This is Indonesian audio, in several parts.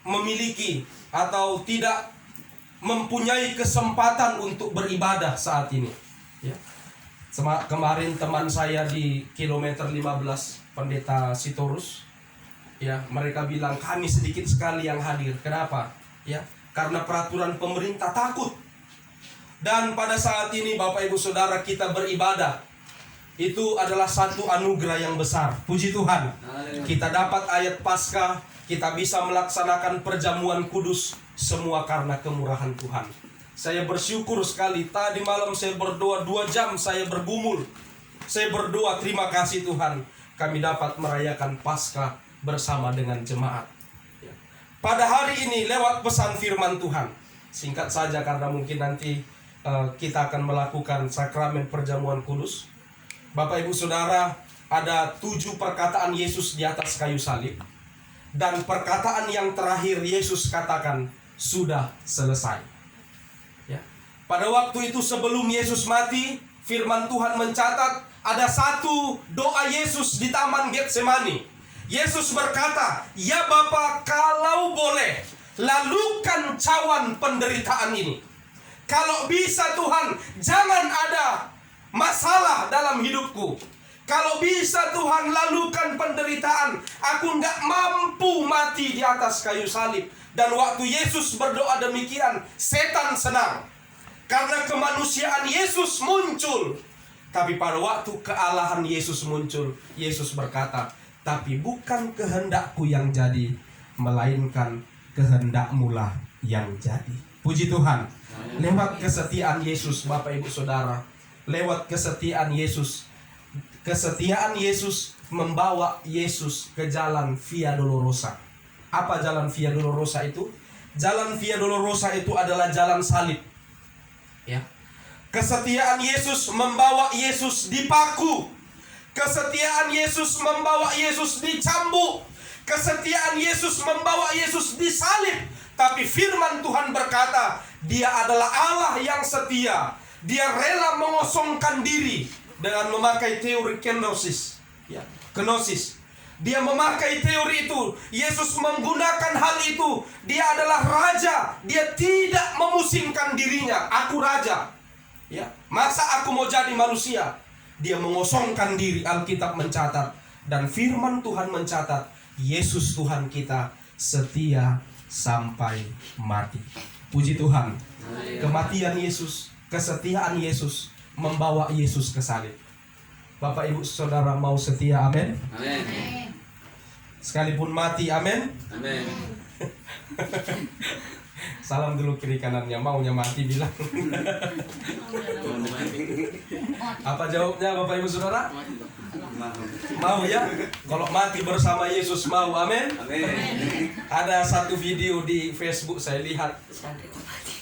memiliki atau tidak mempunyai kesempatan untuk beribadah saat ini. Ya. Kemarin teman saya di kilometer 15, Pendeta Sitorus, ya, mereka bilang kami sedikit sekali yang hadir. Kenapa? Ya, karena peraturan pemerintah takut. Dan pada saat ini Bapak Ibu Saudara, kita beribadah itu adalah satu anugerah yang besar. Puji Tuhan. Kita dapat ayat Paskah, kita bisa melaksanakan perjamuan kudus, semua karena kemurahan Tuhan. Saya bersyukur sekali. Tadi malam saya berdoa 2 jam, saya bergumul. Saya berdoa, terima kasih Tuhan, kami dapat merayakan Paskah bersama dengan jemaat. Pada hari ini lewat pesan firman Tuhan, singkat saja karena mungkin nanti kita akan melakukan sakramen perjamuan kudus. Bapak Ibu Saudara, ada 7 perkataan Yesus di atas kayu salib. Dan perkataan yang terakhir Yesus katakan, sudah selesai. Ya. Pada waktu itu sebelum Yesus mati, firman Tuhan mencatat ada satu doa Yesus di Taman Getsemani. Yesus berkata, ya Bapa, kalau boleh, lalukan cawan penderitaan ini. Kalau bisa Tuhan, jangan ada masalah dalam hidupku. Kalau bisa Tuhan, lalukan penderitaan. Aku nggak mampu mati di atas kayu salib. Dan waktu Yesus berdoa demikian, setan senang. Karena kemanusiaan Yesus muncul. Tapi pada waktu kealahan Yesus muncul, Yesus berkata, tapi bukan kehendakku yang jadi, melainkan kehendak-Mu lah yang jadi. Puji Tuhan. Lewat kesetiaan Yesus, Bapak Ibu Saudara, lewat kesetiaan Yesus, kesetiaan Yesus membawa Yesus ke jalan Via Dolorosa. Apa jalan Via Dolorosa itu? Jalan Via Dolorosa itu adalah jalan salib. Ya. Kesetiaan Yesus membawa Yesus dipaku. Kesetiaan Yesus membawa Yesus dicambuk. Kesetiaan Yesus membawa Yesus disalib. Tapi firman Tuhan berkata, Dia adalah Allah yang setia. Dia rela mengosongkan diri dengan memakai teori kenosis. Ya, kenosis. Dia memakai teori itu. Yesus menggunakan hal itu. Dia adalah raja. Dia tidak memusingkan dirinya. Aku raja. Ya, masa aku mau jadi manusia? Dia mengosongkan diri. Alkitab mencatat. Dan firman Tuhan mencatat, Yesus Tuhan kita setia sampai mati. Puji Tuhan. Kematian Yesus, kesetiaan Yesus membawa Yesus ke salib. Bapak Ibu Saudara mau setia, amin? Amin. Sekalipun mati, amin? Amin. Salam dulu kiri kanannya, maunya mati bilang. Apa jawabnya Bapak Ibu Saudara? Mau ya? Kalau mati bersama Yesus mau, amin? Amin. Ada satu video di Facebook saya lihat.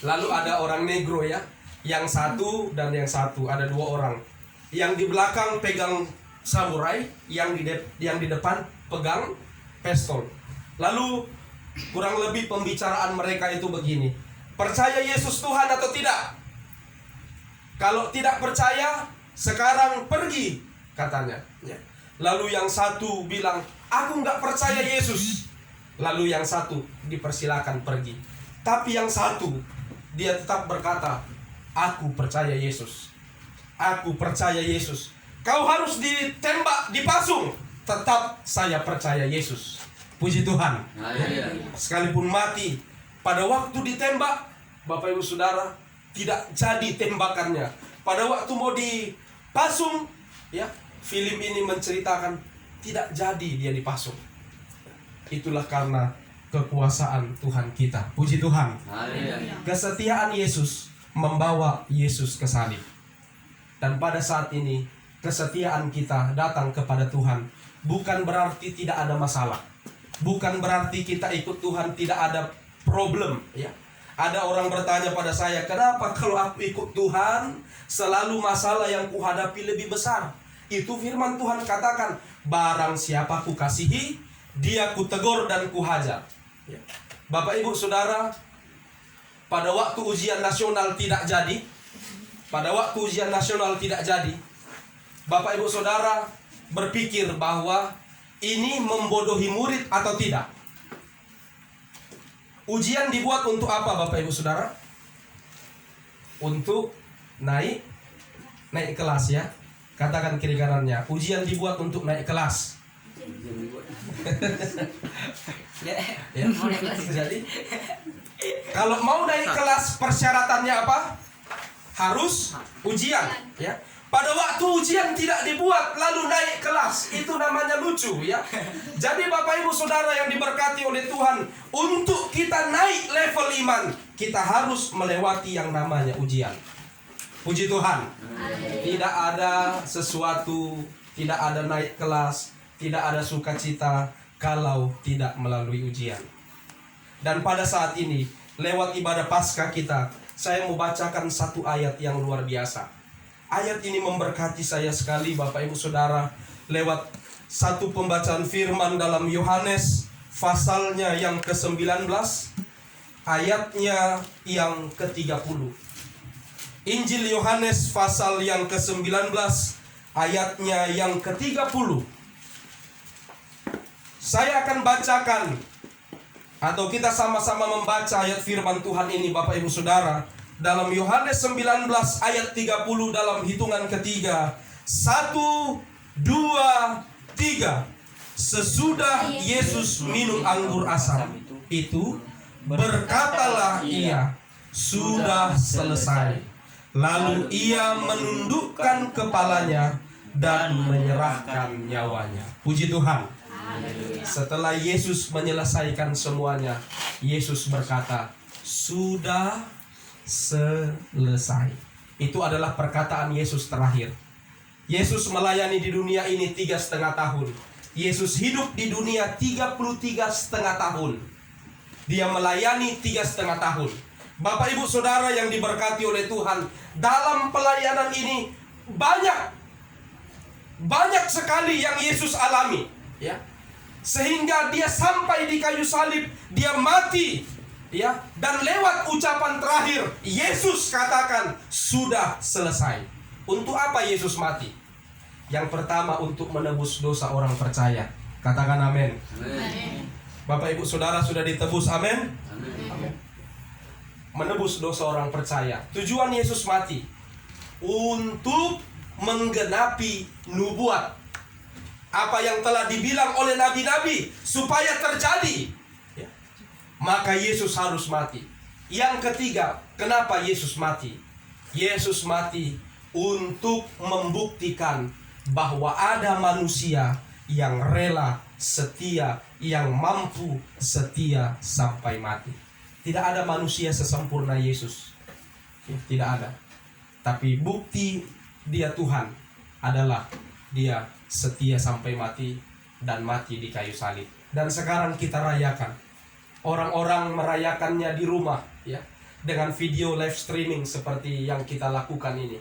Lalu ada orang negro ya, yang satu dan yang satu, ada 2 orang. Yang di belakang pegang samurai, yang di depan pegang pistol. Lalu kurang lebih pembicaraan mereka itu begini, percaya Yesus Tuhan atau tidak? Kalau tidak percaya, sekarang pergi, katanya. Lalu yang satu bilang, aku nggak percaya Yesus. Lalu yang satu dipersilakan pergi. Tapi yang satu, dia tetap berkata, aku percaya Yesus. Aku percaya Yesus. Kau harus ditembak, dipasung. Tetap saya percaya Yesus. Puji Tuhan. Sekalipun mati, pada waktu ditembak, Bapak Ibu Saudara, tidak jadi tembakannya. Pada waktu mau dipasung, ya, film ini menceritakan tidak jadi dia dipasung. Itulah karena kekuasaan Tuhan kita. Puji Tuhan. Kesetiaan Yesus membawa Yesus ke salib. Dan pada saat ini, kesetiaan kita datang kepada Tuhan bukan berarti tidak ada masalah. Bukan berarti kita ikut Tuhan tidak ada problem, ya. Ada orang bertanya pada saya, kenapa kalau aku ikut Tuhan selalu masalah yang kuhadapi lebih besar? Itu firman Tuhan katakan, barang siapa ku kasihi, dia ku tegur dan ku hajar. Ya. Bapak Ibu Saudara, pada waktu ujian nasional tidak jadi, Bapak Ibu Saudara berpikir bahwa ini membodohi murid atau tidak? Ujian dibuat untuk apa Bapak Ibu Saudara? Untuk naik kelas ya. Katakan kiri kanannya, ujian dibuat untuk naik kelas. Ya. Jadi kalau mau naik kelas persyaratannya apa? Harus ujian ya. Pada waktu ujian tidak dibuat lalu naik kelas, itu namanya lucu ya. Jadi Bapak Ibu Saudara yang diberkati oleh Tuhan, untuk kita naik level iman, kita harus melewati yang namanya ujian. Puji Tuhan. Tidak ada sesuatu, tidak ada naik kelas, tidak ada sukacita kalau tidak melalui ujian. Dan pada saat ini, lewat ibadah Paskah kita, saya mau bacakan satu ayat yang luar biasa. Ayat ini memberkati saya sekali Bapak Ibu Saudara, lewat satu pembacaan firman dalam Yohanes pasalnya yang ke-19, ayatnya yang ke-30. Injil Yohanes pasal yang ke-19, ayatnya yang ke-30. Saya akan bacakan, atau kita sama-sama membaca ayat firman Tuhan ini Bapak Ibu Saudara, dalam Yohanes 19 ayat 30 dalam hitungan ketiga. 1, 2, 3. Sesudah Yesus minum anggur asam itu, berkatalah ia, sudah selesai. Lalu ia menundukkan kepalanya dan menyerahkan nyawanya. Puji Tuhan. Setelah Yesus menyelesaikan semuanya, Yesus berkata, sudah selesai. Itu adalah perkataan Yesus terakhir. Yesus melayani di dunia ini 3,5 tahun. Yesus hidup di dunia 33,5 tahun. Dia melayani 3,5 tahun. Bapak Ibu Saudara yang diberkati oleh Tuhan, dalam pelayanan ini banyak sekali yang Yesus alami ya. Sehingga dia sampai di kayu salib, dia mati ya, dan lewat ucapan terakhir Yesus katakan sudah selesai. Untuk apa Yesus mati? Yang pertama, untuk menebus dosa orang percaya. Katakan amin. Bapak Ibu Saudara sudah ditebus, amin. Amin. Menebus dosa orang percaya. Tujuan Yesus mati untuk menggenapi nubuat, apa yang telah dibilang oleh nabi-nabi supaya terjadi ya. Maka Yesus harus mati. Yang ketiga, kenapa Yesus mati? Yesus mati untuk membuktikan bahwa ada manusia yang rela setia, yang mampu setia sampai mati. Tidak ada manusia sesempurna Yesus ya, tidak ada. Tapi bukti dia Tuhan adalah dia setia sampai mati dan mati di kayu salib. Dan sekarang kita rayakan. Orang-orang merayakannya di rumah ya, dengan video live streaming seperti yang kita lakukan ini.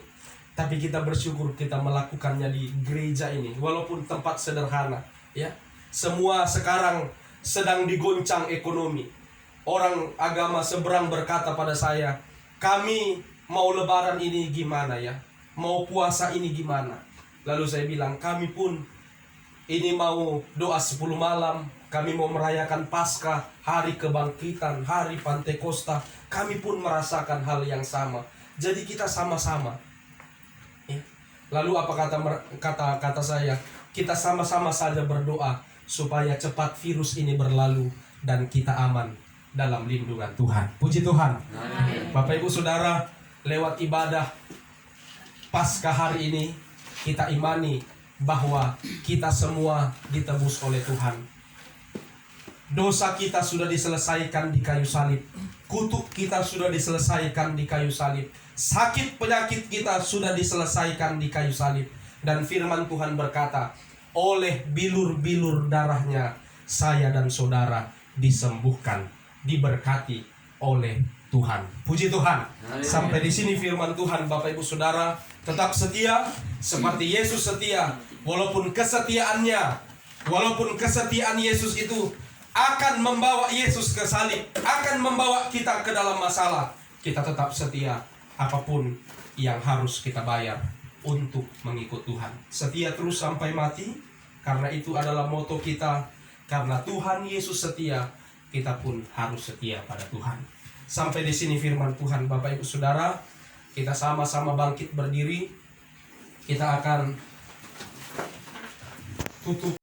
Tapi kita bersyukur kita melakukannya di gereja ini, walaupun tempat sederhana ya. Semua sekarang sedang digoncang ekonomi. Orang agama seberang berkata pada saya, kami mau lebaran ini gimana ya, mau puasa ini gimana. Lalu saya bilang, kami pun ini mau doa 10 malam, kami mau merayakan Paskah, hari kebangkitan, hari Pantekosta. Kami pun merasakan hal yang sama. Jadi kita sama-sama ya. Lalu apa kata saya, kita sama-sama saja berdoa supaya cepat virus ini berlalu dan kita aman dalam lindungan Tuhan. Puji Tuhan. Amin. Bapak Ibu Saudara, lewat ibadah Paskah hari ini, kita imani bahwa kita semua ditebus oleh Tuhan. Dosa kita sudah diselesaikan di kayu salib. Kutuk kita sudah diselesaikan di kayu salib. Sakit penyakit kita sudah diselesaikan di kayu salib. Dan firman Tuhan berkata, oleh bilur-bilur darahnya saya dan saudara disembuhkan, diberkati oleh Tuhan. Puji Tuhan. Sampai di sini firman Tuhan. Bapak Ibu Saudara, tetap setia seperti Yesus setia. Walaupun kesetiaan Yesus itu akan membawa Yesus ke salib, akan membawa kita ke dalam masalah, kita tetap setia apapun yang harus kita bayar untuk mengikut Tuhan. Setia terus sampai mati, karena itu adalah moto kita. Karena Tuhan Yesus setia, kita pun harus setia pada Tuhan. Sampai di sini firman Tuhan, Bapak Ibu Saudara. Kita sama-sama bangkit berdiri. Kita akan tutup